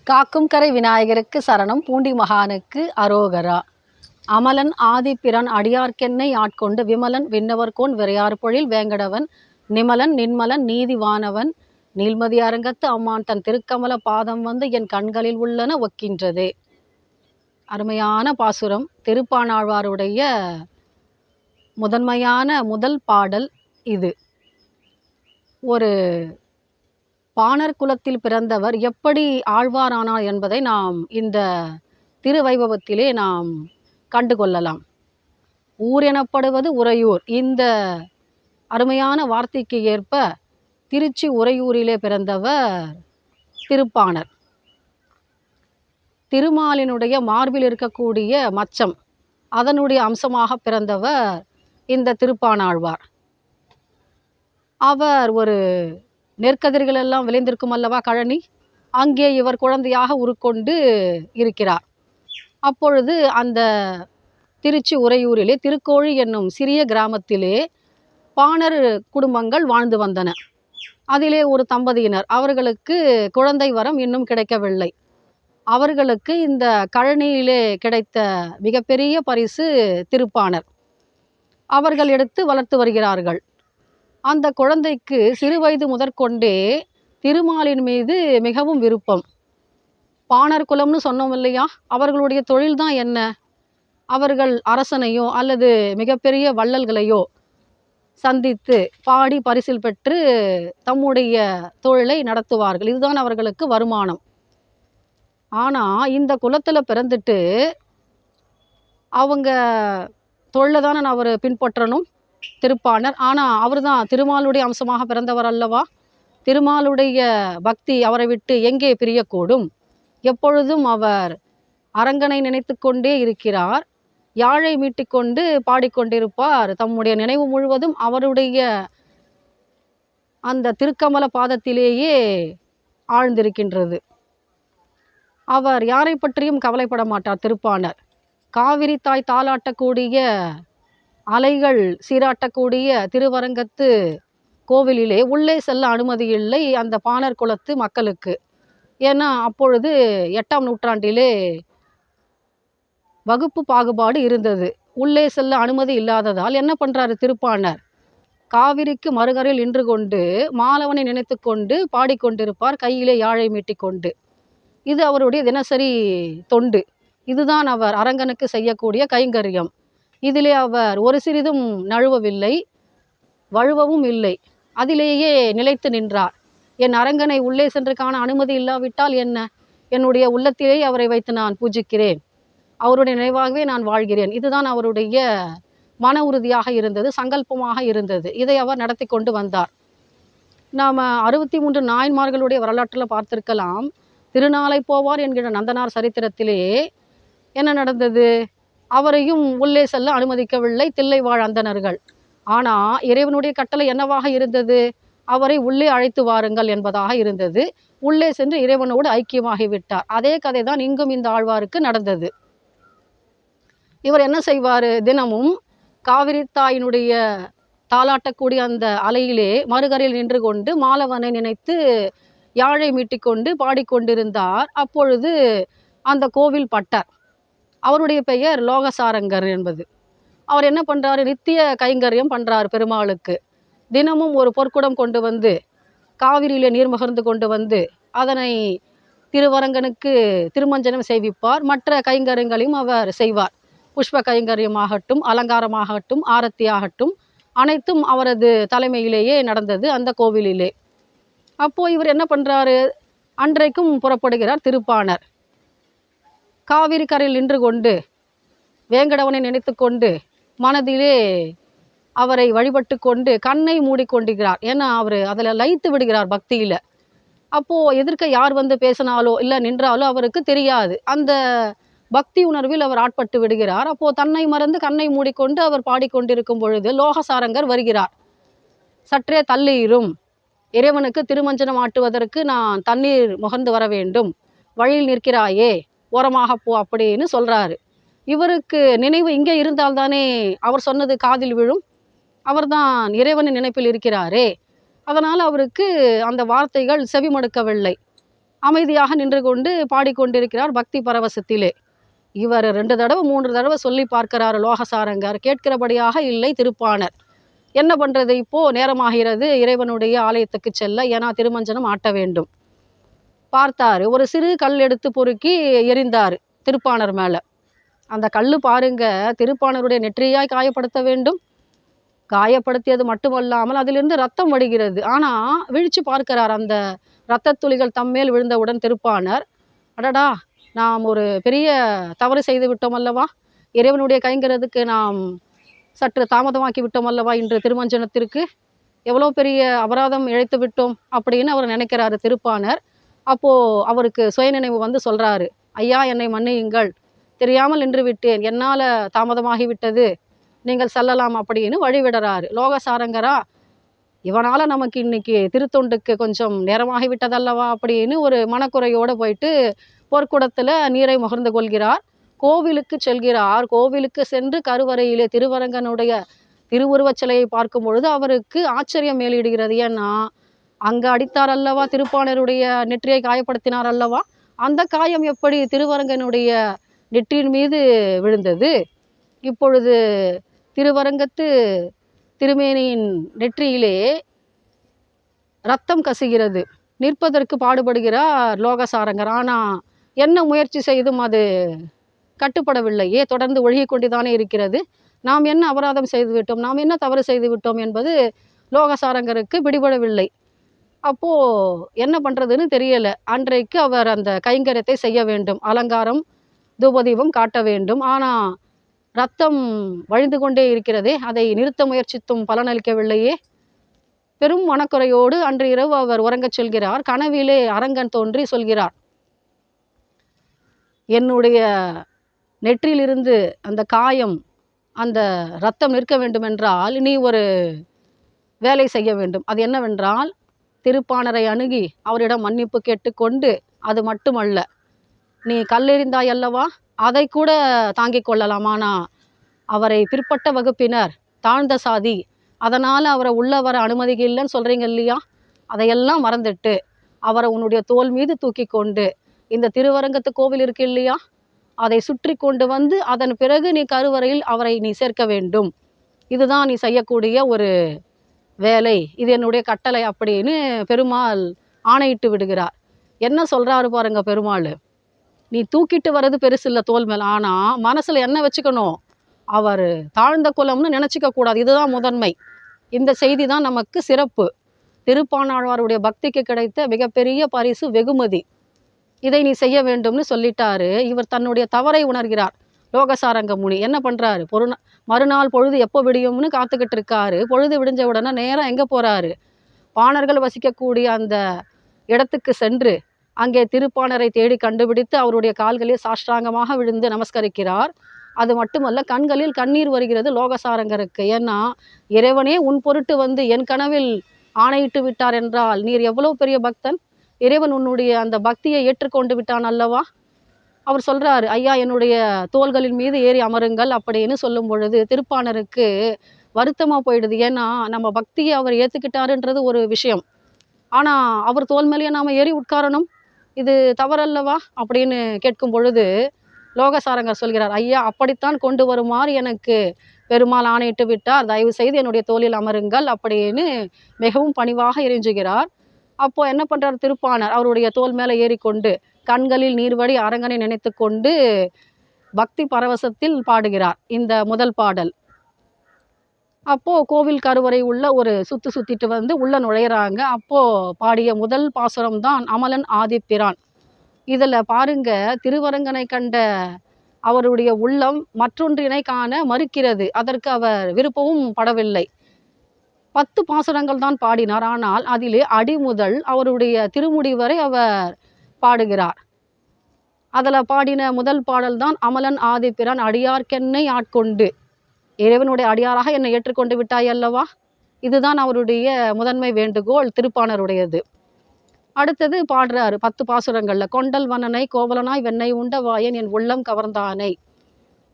காக்கும் கரை விநாயகருக்கு சரணம், பூண்டி மகானுக்கு அரோகரா. அமலன் ஆதிப்பிரான் அடியார்க்கென்னை ஆட்கொண்டு விமலன் விண்ணவர்கோன் விரையார்பொழில் வேங்கடவன் நிமலன் நின்மலன் நீதிவானவன் நீள்மதி அரங்கத்து அம்மான் தன் திருக்கமல பாதம் வந்து என் கண்களில் உள்ளன ஒக்கின்றதே. அருமையான பாசுரம். திருப்பாணாழ்வாருடைய முதன்மையான முதல் பாடல் இது. ஒரு பாணர் குலத்தில் பிறந்தவர் எப்படி ஆழ்வாரானார் என்பதை நாம் இந்த திருவைபவத்திலே நாம் கண்டுகொள்ளலாம். ஊர் எனப்படுவது உறையூர். இந்த அருமையான வார்த்தைக்கு ஏற்ப திருச்சி உறையூரிலே பிறந்தவர் திருப்பாணர். திருமாலினுடைய மார்பில் இருக்கக்கூடிய மச்சம், அதனுடைய அம்சமாக பிறந்தவர் இந்த திருப்பாணாழ்வார். அவர் ஒரு நெற்கதிர்கள் எல்லாம் விளைந்திருக்கும் அல்லவா கழனி, அங்கே இவர் குழந்தையாக உருக்கொண்டு இருக்கிறார். அப்பொழுது அந்த திருச்சி உறையூரிலே திருக்கோழி என்னும் சிறிய கிராமத்திலே பாணர் குடும்பங்கள் வாழ்ந்து வந்தன. அதிலே ஒரு தம்பதியினர், அவர்களுக்கு குழந்தை வரம் இன்னும் கிடைக்கவில்லை. அவர்களுக்கு இந்த கழனியிலே கிடைத்த மிகப்பெரிய பரிசு திருப்பாணர். அவர்கள் எடுத்து வளர்த்து வருகிறார்கள். அந்த குழந்தைக்கு சிறு வயது முதற்கொண்டே திருமாலின் மீது மிகவும் விருப்பம். பாணர் குலம்னு சொன்னோம் இல்லையா, அவர்களுடைய தொழில் தான் என்ன? அவர்கள் அரசனையோ அல்லது மிகப்பெரிய வள்ளல்களையோ சந்தித்து பாடி பரிசில் பெற்று தம்முடைய தொழிலை நடத்துவார்கள். இதுதான் அவர்களுக்கு வருமானம். ஆனால் இந்த குலத்தில் பிறந்துட்டு அவங்க தொழிலை தானே அவர் பின்பற்றணும், திருப்பாணர். ஆனால் அவர் தான் திருமாலுடைய அம்சமாக பிறந்தவர் அல்லவா. திருமாலுடைய பக்தி அவரை விட்டு எங்கே பிரியக்கூடும்? எப்பொழுதும் அவர் அரங்கனை நினைத்து கொண்டே இருக்கிறார். யாழை மீட்டிக்கொண்டு பாடிக்கொண்டிருப்பார். தம்முடைய நினைவு முழுவதும் அவருடைய அந்த திருக்கமல பாதத்திலேயே ஆழ்ந்திருக்கின்றது. அவர் யாரை பற்றியும் கவலைப்பட மாட்டார் திருப்பாணர். காவிரி தாய் தாளாட்டக்கூடிய, அலைகள் சீராட்டக்கூடிய திருவரங்கத்து கோவிலிலே உள்ளே செல்ல அனுமதி இல்லை அந்த பாணர் குலத்து மக்களுக்கு. ஏன்னா அப்பொழுது 8ஆம் நூற்றாண்டிலே வகுப்பு பாகுபாடு இருந்தது. உள்ளே செல்ல அனுமதி இல்லாததால் என்ன பண்ணுறாரு திருப்பாணர், காவிரிக்கு மறுகரையில் நின்று கொண்டு மாலவனை நினைத்து கொண்டு பாடிக்கொண்டிருப்பார், கையிலே யாழை மீட்டிக்கொண்டு. இது அவருடைய தினசரி தொண்டு. இதுதான் அவர் அரங்கனுக்கு செய்யக்கூடிய கைங்கரியம். இதிலே அவர் ஒரு சிறிதும் நழுவவில்லை, வழுவவும் இல்லை. அதிலேயே நிலைத்து நின்றார். என் அரங்கனை உள்ளே சென்று காண அனுமதி இல்லாவிட்டால் என்ன, என்னுடைய உள்ளத்திலே அவரை வைத்து நான் பூஜிக்கிறேன், அவருடைய நினைவாகவே நான் வாழ்கிறேன். இதுதான் அவருடைய மன உறுதியாக இருந்தது, சங்கல்பமாக இருந்தது. இதை அவர் நடத்தி கொண்டு வந்தார். நாம் 63 நாயன்மார்களுடைய வரலாற்றில் பார்த்திருக்கலாம். திருநாளை போவார் என்கிற நந்தனார் சரித்திரத்திலே என்ன நடந்தது? அவரையும் உள்ளே செல்ல அனுமதிக்கவில்லை தில்லை வாழ் அந்தணர்கள். ஆனால் இறைவனுடைய கட்டளை என்னவாக இருந்தது? அவரை உள்ளே அழைத்து வாருங்கள் என்பதாக இருந்தது. உள்ளே சென்று இறைவனோடு ஐக்கியமாகிவிட்டார். அதே கதை தான் இங்கும் இந்த ஆழ்வாருக்கு நடந்தது. இவர் என்ன செய்வார்? தினமும் காவிரி தாயினுடைய தாளாட்டக்கூடிய அந்த அலையிலே மறுகரையில் நின்று கொண்டு மாலவனை நினைத்து யாழை மீட்டிக்கொண்டு பாடிக்கொண்டிருந்தார். அப்பொழுது அந்த கோவில் பட்டர், அவருடைய பெயர் லோகசாரங்கர் என்பது. அவர் என்ன பண்ணுறாரு? நித்திய கைங்கரியம் பண்ணுறார் பெருமாளுக்கு. தினமும் ஒரு பொற்குடம் கொண்டு வந்து காவிரியிலே நீர் மகர்ந்து கொண்டு வந்து அதனை திருவரங்கனுக்கு திருமஞ்சனம் செய்விப்பார். மற்ற கைங்கரியங்களையும் அவர் செய்வார். புஷ்ப கைங்கரியமாகட்டும், அலங்காரமாகட்டும், ஆரத்தியாகட்டும், அனைத்தும் அவரது தலைமையிலேயே நடந்தது அந்த கோவிலிலே. அப்போது இவர் என்ன பண்ணுறாரு? அன்றைக்கும் புறப்படுகிறார் திருப்பாணர். காவிரி கரையில் நின்று கொண்டு வேங்கடவனை நினைத்து கொண்டு மனதிலே அவரை வழிபட்டு கொண்டு கண்ணை மூடிக்கொண்டிருக்கிறார். ஏன்னா அவர் அதில் லயித்து விடுகிறார் பக்தியில். அப்போது எதிர்க்க யார் வந்து பேசினாலோ இல்லை நின்றாலோ அவருக்கு தெரியாது. அந்த பக்தி உணர்வில் அவர் ஆட்பட்டு விடுகிறார். அப்போது தன்னை மறந்து கண்ணை மூடிக்கொண்டு அவர் பாடிக்கொண்டிருக்கும் பொழுது லோகசாரங்கர் வருகிறார். சற்றே தள்ளியிரும், இறைவனுக்கு திருமஞ்சனம் ஆட்டுவதற்கு நான் தண்ணீர் முகர்ந்து வர வேண்டும், வழியில் நிற்கிறாயே, ஓரமாக போ அப்படின்னு சொல்கிறாரு. இவருக்கு நினைவு இங்கே இருந்தால்தானே அவர் சொன்னது காதில் விழும். அவர்தான் இறைவனின் நினைப்பில் இருக்கிறாரே. அதனால் அவருக்கு அந்த வார்த்தைகள் செவிமடுக்கவில்லை. அமைதியாக நின்று கொண்டு பாடிக்கொண்டிருக்கிறார் பக்தி பரவசத்திலே. இவர் 2 தடவை 3 தடவை சொல்லி பார்க்கிறார் லோகசாரங்கர். கேட்கிறபடியாக இல்லை திருப்பாணர். என்ன பண்றது? இப்போ நேரமாகிறது இறைவனுடைய ஆலயத்துக்கு செல்ல. ஏன்னா திருமஞ்சனம் ஆட்ட வேண்டும். பார்த்தாரு. ஒரு சிறு கல் எடுத்து பொறுக்கி எறிந்தாரு திருப்பாணர் மேல. அந்த கல்லு பாருங்க, திருப்பாணருடைய நெற்றியாய் காயப்படுத்த வேண்டும். காயப்படுத்தியது மட்டுமல்லாமல் அதிலிருந்து ரத்தம் வடிகிறது. ஆனா விழிச்சு பார்க்கிறார். அந்த இரத்தத் துளிகள் தம்மேல் விழுந்தவுடன் திருப்பாணர், அடடா! நாம் ஒரு பெரிய தவறு செய்து விட்டோம் அல்லவா? இறைவனுடைய கைங்கரத்துக்கு நாம் சற்று தாமதமாக்கி விட்டோம் அல்லவா? இன்று திருமஞ்சனத்திற்கு எவ்வளோ பெரிய அபராதம் இழைத்து விட்டோம் அப்படின்னு அவர் நினைக்கிறாரு திருப்பாணர். அப்போ அவருக்கு சுயநினைவு வந்து சொல்றாரு, ஐயா என்னை மன்னியுங்கள், தெரியாமல் நின்று விட்டேன், என்னால தாமதமாகி விட்டது, நீங்கள் செல்லலாம் அப்படின்னு வழிவிடுறாரு. லோகசாரங்கரா, இவனால நமக்கு இன்னைக்கு திருத்தொண்டுக்கு கொஞ்சம் நேரமாகி விட்டதல்லவா அப்படின்னு ஒரு மனக்குறையோடு போயிட்டு பொற்குடத்துல நீரை முகர்ந்து கொள்கிறார். கோவிலுக்கு செல்கிறார். கோவிலுக்கு சென்று கருவறையிலே திருவரங்கனுடைய திருவுருவச் சிலையை பார்க்கும் பொழுது அவருக்கு ஆச்சரியம் மேலிடுகிறது. ஏன்னா அங்க அடித்தார் அல்லவா, திருப்பாணருடைய நெற்றியை காயப்படுத்தினார் அல்லவா, அந்த காயம் எப்படி திருவரங்கனுடைய நெற்றியின் மீது விழுந்தது? இப்பொழுது திருவரங்கத்து திருமேனியின் நெற்றியிலே ரத்தம் கசிகிறது. நிற்பதற்கு பாடுபடுகிறார் லோகசாரங்கர். ஆனா என்ன முயற்சி செய்தும் அது கட்டுப்படவில்லையே, தொடர்ந்து ஒழுகி கொண்டுதானே இருக்கிறது. நாம் என்ன அபராதம் செய்து விட்டோம், நாம் என்ன தவறு செய்து விட்டோம் என்பது லோகசாரங்கருக்கு பிடிபடவில்லை. அப்போ என்ன பண்றதுன்னு தெரியல. அன்றைக்கு அவர் அந்த கைங்கரியத்தை செய்ய வேண்டும். அலங்காரம் தூபதீபம் காட்ட வேண்டும். ஆனா ரத்தம் வழிந்து கொண்டே இருக்கிறதே, அதை நிறுத்த முயற்சித்தும் பலனளிக்கவில்லையே. பெரும் மனக்குறையோடு அன்று இரவு அவர் உறங்கச் செல்கிறார். கனவிலே அரங்கன் தோன்றி சொல்கிறார், என்னுடைய நெற்றியிலிருந்து அந்த காயம், அந்த ரத்தம் நிற்க வேண்டுமென்றால் நீ ஒரு வேலை செய்ய வேண்டும். அது என்னவென்றால், திருப்பாணரை அணுகி அவரிடம் மன்னிப்பு கேட்டுக்கொண்டு, அது மட்டுமல்ல, நீ கல்லெறிந்தாய் அல்லவா, அதை கூட தாங்கிக் கொள்ளலாம். ஆனா அவரை பிற்பட்ட வகுப்பினர், தாழ்ந்த சாதி, அதனால் அவரை உள்ள வர அனுமதி இல்லைன்னு சொல்கிறீங்க இல்லையா, அதையெல்லாம் மறந்துட்டு அவரை உன்னுடைய தோல் மீது தூக்கி கொண்டு இந்த திருவரங்கத்து கோவில் இருக்கு இல்லையா, அதை சுற்றி கொண்டு வந்து அதன் பிறகு நீ கருவறையில் அவரை நீ சேர்க்க வேண்டும். இதுதான் நீ செய்யக்கூடிய ஒரு வேலை, இது என்னுடைய கட்டளை அப்படின்னு பெருமாள் ஆணையிட்டு விடுகிறார். என்ன சொல்கிறாரு பாருங்க பெருமாள், நீ தூக்கிட்டு வர்றது பெருசு இல்லை தோல் மேல், ஆனால் மனசில் என்ன வச்சுக்கணும், அவர் தாழ்ந்த குலம்னு நினச்சிக்க கூடாது. இதுதான் முதன்மை. இந்த செய்தி தான் நமக்கு சிறப்பு. திருப்பாணாழ்வாருடைய பக்திக்கு கிடைத்த மிகப்பெரிய பரிசு, வெகுமதி. இதை நீ செய்ய வேண்டும்னு சொல்லிட்டாரு. இவர் தன்னுடைய தவறை உணர்கிறார். லோகசாரங்க முனி என்ன பண்ணுறாரு, மறுநாள் பொழுது எப்போ விடியும்னு காத்துக்கிட்டு இருக்காரு. பொழுது விடிஞ்ச உடனே நேரம் எங்கே போகிறாரு, பாணர்கள் வசிக்கக்கூடிய அந்த இடத்துக்கு சென்று அங்கே திருப்பாணரை தேடி கண்டுபிடித்து அவருடைய கால்களில் சாஷ்டாங்கமாக விழுந்து நமஸ்கரிக்கிறார். அது மட்டுமல்ல, கண்களில் கண்ணீர் வருகிறது லோகசாரங்கருக்கு. ஏன்னா இறைவனே உன் பொருட்டு வந்து என் கனவில் ஆணையிட்டு விட்டார் என்றால் நீர் எவ்வளோ பெரிய பக்தன், இறைவன் உன்னுடைய அந்த பக்தியை ஏற்றுக்கொண்டு விட்டான் அல்லவா. அவர் சொல்றாரு, ஐயா என்னுடைய தோள்களின் மீது ஏறி அமருங்கள் அப்படின்னு சொல்லும் பொழுது திருப்பாணருக்கு வருத்தமாக போயிடுது. ஏன்னா நம்ம பக்தியை அவர் ஏற்றுக்கிட்டாருன்றது ஒரு விஷயம், ஆனால் அவர் தோல் மேலேயே நாம் ஏறி உட்காரணும், இது தவறல்லவா அப்படின்னு கேட்கும் பொழுது லோகசாரங்கர் சொல்கிறார், ஐயா அப்படித்தான் கொண்டு வருமாறு எனக்கு பெருமாள் ஆணையிட்டு விட்டார், தயவு செய்து என்னுடைய தோளில் அமருங்கள் அப்படின்னு மிகவும் பணிவாக இறைஞ்சுகிறார். அப்போ என்ன பண்றார் திருப்பாணர், அவருடைய தோல் மேலே ஏறிக்கொண்டு கண்களில் நீர்வடி அரங்கனை நினைத்து கொண்டு பக்தி பரவசத்தில் பாடுகிறார் இந்த முதல் பாடல். அப்போ கோவில் கருவறை உள்ள ஒரு சுத்திட்டு வந்து உள்ள நுழையிறாங்க. அப்போ பாடிய முதல் பாசுரம் தான் அமலன் ஆதிப்பிரான். இதில் பாருங்க, திருவரங்கனை கண்ட அவருடைய உள்ளம் மற்றொன்றினை காண மறுக்கிறது. அதற்கு அவர் விருப்பமும் படவில்லை. 10 பாசுரங்கள் தான் பாடினார். ஆனால் அதிலே அடி முதல் அவருடைய திருமுடி வரை அவர் பாடுகிறார். அதில் பாடின முதல் பாடல் தான் அமலன் ஆதிப்பிரான் அடியார்க்கென்னை ஆட்கொண்டு, இறைவனுடைய அடியாராக என்னை ஏற்றுக்கொண்டு விட்டாய் அல்லவா. இதுதான் அவருடைய முதன்மை வேண்டுகோள் திருப்பாணருடையது. அடுத்தது பாடுறாரு 10 பாசுரங்கள்ல, கொண்டல் வனனை கோவலனாய் வெண்ணெய் உண்ட வாயன் என் உள்ளம் கவர்ந்தானை,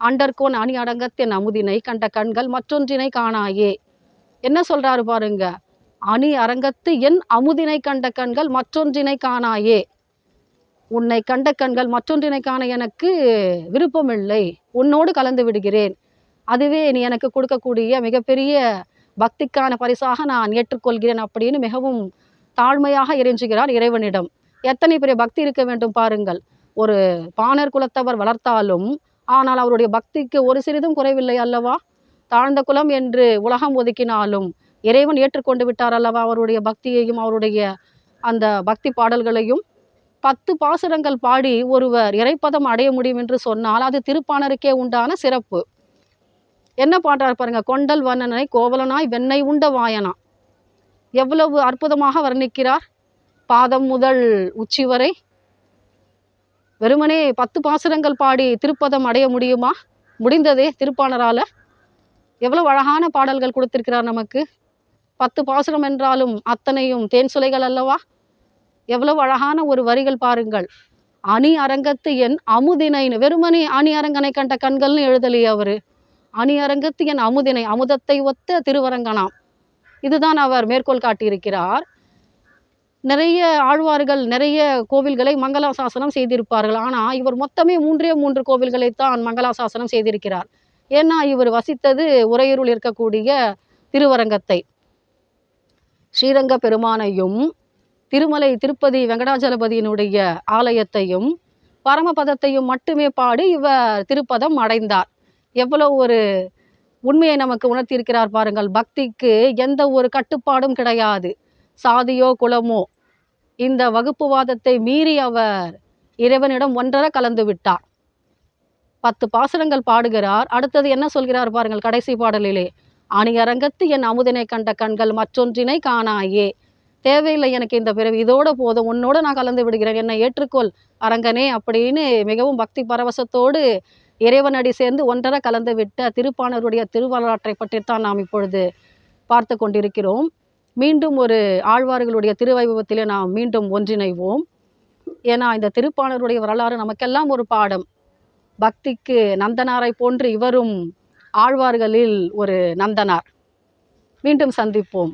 அண்டர்கோன் அணி அடங்கத்தின் அமுதினை கண்ட கண்கள் மற்றொன்றினை காணாயே. என்ன சொல்றாரு பாருங்க, அணி அரங்கத்து என் அமுதினை கண்ட கண்கள் மற்றொன்றினை காணாயே. உன்னை கண்ட கண்கள் மற்றொன்றினை காண எனக்கு விருப்பமில்லை, உன்னோடு கலந்து விடுகிறேன். அதுவே நீ எனக்கு கொடுக்கக்கூடிய மிகப்பெரிய பக்திக்கான பரிசாக நான் ஏற்றுக்கொள்கிறேன் அப்படின்னு மிகவும் தாழ்மையாக இறைஞ்சுகிறார் இறைவனிடம். எத்தனை பெரிய பக்தி இருக்க வேண்டும் பாருங்கள். ஒரு பாணர் குலத்தவர் வளர்த்தாலும் ஆனால் அவருடைய பக்திக்கு ஒரு சிறிதும் குறைவில்லை அல்லவா? தாழ்ந்த குலம் என்று உலகம் ஒதுக்கினாலும் இறைவன் ஏற்றுக்கொண்டு விட்டார் அல்லவா அவருடைய பக்தியையும் அவருடைய அந்த பக்தி பாடல்களையும். 10 பாசுரங்கள் பாடி ஒருவர் இறைப்பதம் அடைய முடியும் என்று சொன்னால் அது திருப்பாணருக்கே உண்டான சிறப்பு. என்ன பாடுறார் பாருங்க, கொண்டல் வண்ணனை கோவலனாய் வெண்ணெய் உண்ட வாயனா. எவ்வளவு அற்புதமாக வர்ணிக்கிறார். பாதம் முதல் உச்சி வரை வெறுமனே 10 பாசுரங்கள் பாடி திருப்பதம் அடைய முடியுமா? முடிந்ததே திருப்பாணரால. எவ்வளவு அழகான பாடல்கள் கொடுத்திருக்கிறார் நமக்கு. 10 பாசுரம் என்றாலும் அத்தனையும் தேன் சுளைகள் அல்லவா? எவ்வளவு அழகான ஒரு வரிகள் பாருங்கள். அணி அரங்கத்து என் அமுதினைன்னு, வெறுமனே அணி அரங்கனை கண்ட கண்கள்னு எழுதலையே அவரு. அணி அரங்கத்து என் அமுதினை, அமுதத்தை ஒத்த திருவரங்கனாம். இதுதான் அவர் மேற்கோள் காட்டியிருக்கிறார். நிறைய ஆழ்வார்கள் நிறைய கோவில்களை மங்களாசாசனம் செய்திருப்பார்கள். ஆனால் இவர் மொத்தமே 3 கோவில்களைத்தான் மங்களாசாசனம் செய்திருக்கிறார். ஏன்னா இவர் வசித்தது உறையூரில் இருக்கக்கூடிய திருவரங்கத்தை. ஸ்ரீரங்க பெருமானையும் திருமலை திருப்பதி வெங்கடாஜலபதியினுடைய ஆலயத்தையும் பரமபதத்தையும் மட்டுமே பாடி இவர் திருப்பதம் அடைந்தார். எவ்வளவு ஒரு உண்மையை நமக்கு உணர்த்தியிருக்கிறார் பாருங்கள். பக்திக்கு எந்த ஒரு கட்டுப்பாடும் கிடையாது. சாதியோ குலமோ இந்த வகுப்புவாதத்தை மீறி அவர் இறைவனிடம் ஒன்றரை கலந்து விட்டார். 10 பாசுரங்கள் பாடுகிறார். அடுத்தது என்ன சொல்கிறார் பாருங்கள் கடைசி பாடலிலே, அணியரங்கத்து என் அமுதினை கண்ட கண்கள் மற்றொன்றினை காணாயே. தேவையில்லை எனக்கு இந்த பிறவி, இதோட போதும், உன்னோட நான் கலந்து விடுகிறேன், என்னை ஏற்றுக்கொள் அரங்கனே அப்படின்னு மிகவும் பக்தி பரவசத்தோடு இறைவனடி சேர்ந்து ஒன்றரை கலந்து விட்ட திருப்பாணருடைய திருவரலாற்றை பற்றித்தான் நாம் இப்பொழுது பார்த்து கொண்டிருக்கிறோம். மீண்டும் ஒரு ஆழ்வார்களுடைய திருவைபவத்திலே நாம் மீண்டும் ஒன்றிணைவோம். ஏன்னா இந்த திருப்பாணருடைய வரலாறு நமக்கெல்லாம் ஒரு பாடம். பக்திக்கு நந்தனாரை போன்று இவரும் ஆழ்வார்களில் ஒரு நந்தனார். மீண்டும் சந்திப்போம்.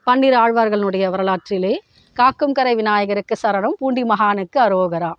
12 ஆழ்வார்களுடைய வரலாற்றிலே காக்கும் கரை விநாயகருக்கு சரணம், பூண்டி மகானுக்கு அரோகரா.